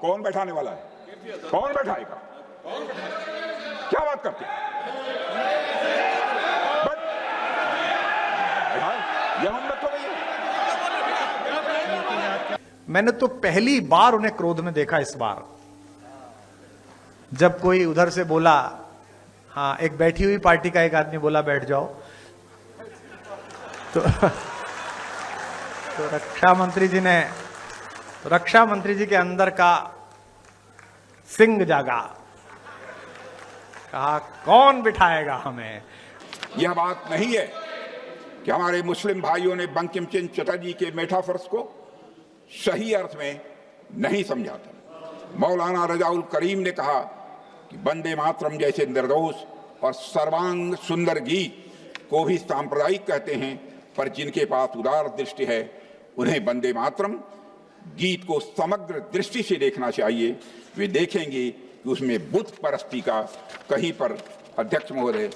कौन बैठाने वाला है? कौन बैठाएगा? क्या बात करते हैं? ये हिम्मत हो गई है। मैंने तो पहली बार उन्हें क्रोध में देखा इस बार, जब कोई उधर से बोला, हाँ, एक बैठी हुई पार्टी का एक आदमी बोला बैठ जाओ, तो रक्षा मंत्री जी के अंदर का सिंह जागा, कहा कौन बिठाएगा हमें। यह बात नहीं है कि हमारे मुस्लिम भाइयों ने बंकिम चंद्र चटर्जी के मेटाफर्स को सही अर्थ में नहीं समझा था। मौलाना रजाउल करीम ने कहा कि वंदे मातरम जैसे निर्दोष और सर्वांग सुंदर गीत को भी सांप्रदायिक कहते हैं, पर जिनके पास उदार दृष्टि है उन्हें वंदे मातरम गीत को समग्र दृष्टि से देखना चाहिए। वे देखेंगे कि उसमें बुत परस्ती का कहीं पर, अध्यक्ष महोदय,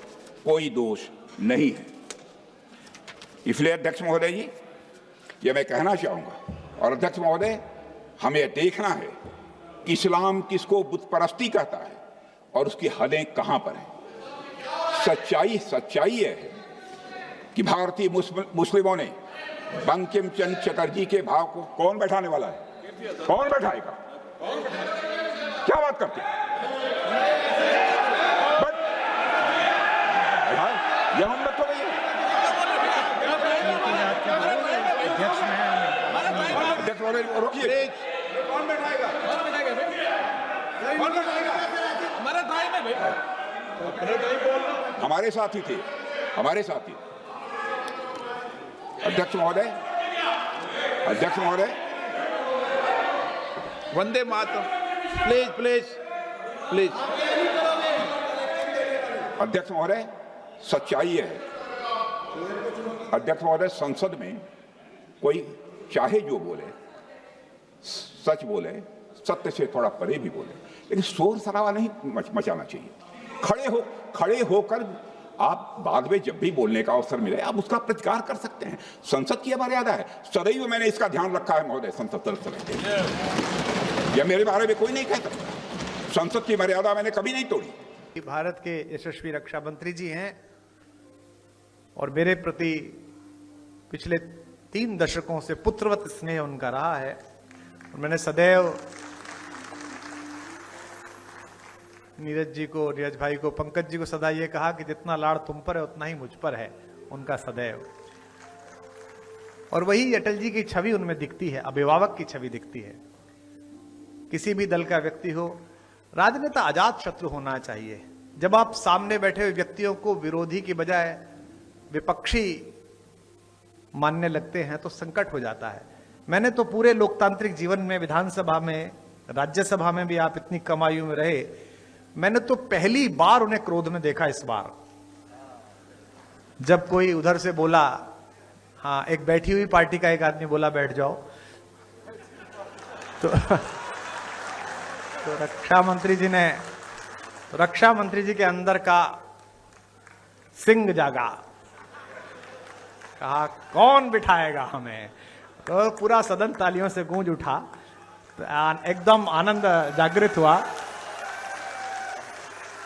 कोई दोष नहीं है। इसलिए अध्यक्ष महोदय जी, ये मैं कहना चाहूंगा, और अध्यक्ष महोदय, हमें देखना है कि इस्लाम किसको बुत परस्ती कहता है और उसकी हदें कहां पर हैं। सच्चाई है कि भारतीय मुस्लिमों ने बंकिम चंद्र चटर्जी के भाव को, कौन बैठाने वाला है? कौन बैठाएगा? क्या बात करते हैं? यह हिम्मत हो गई है। अध्यक्ष महोदय रोकिए। कौन बैठाएगा? हमारे साथी थे, हमारे साथी। अध्यक्ष महोदय, वंदे मातरम, प्लीज। अध्यक्ष महोदय, सच्चाई है। अध्यक्ष महोदय, संसद में कोई चाहे जो बोले, सच बोले, सत्य से थोड़ा परे भी बोले, लेकिन शोर शराबा नहीं मचाना चाहिए। खड़े होकर आप बाद में जब भी बोलने का अवसर मिले आप उसका प्रतिकार कर सकते हैं। संसद की मर्यादा है, सदैव मैंने इसका ध्यान रखा है महोदय। संसद तरफ से यह मेरे बारे में कोई नहीं कहता, संसद की मर्यादा मैंने कभी नहीं तोड़ी। भारत के यशस्वी रक्षा मंत्री जी हैं और मेरे प्रति पिछले 3 दशकों से पुत्रवत स्नेह उनका रहा है, और मैंने सदैव नीरज भाई को, पंकज जी को सदा ये कहा कि जितना लाड़ तुम पर है उतना ही मुझ पर है उनका सदैव। और वही अटल जी की छवि उनमें दिखती है, अभिभावक की छवि दिखती है। किसी भी दल का व्यक्ति हो, राजनेता अजात शत्रु होना चाहिए। जब आप सामने बैठे हुए व्यक्तियों को विरोधी की बजाय विपक्षी मानने लगते हैं तो संकट हो जाता है। मैंने तो पूरे लोकतांत्रिक जीवन में, विधानसभा में, राज्यसभा में भी आप इतनी कम आयु में रहे, मैंने तो पहली बार उन्हें क्रोध में देखा इस बार, जब कोई उधर से बोला, हाँ, एक बैठी हुई पार्टी का एक आदमी बोला बैठ जाओ, तो रक्षा मंत्री जी के अंदर का सिंह जागा, कहा कौन बिठाएगा हमें। तो पूरा सदन तालियों से गूंज उठा, एकदम आनंद जागृत हुआ।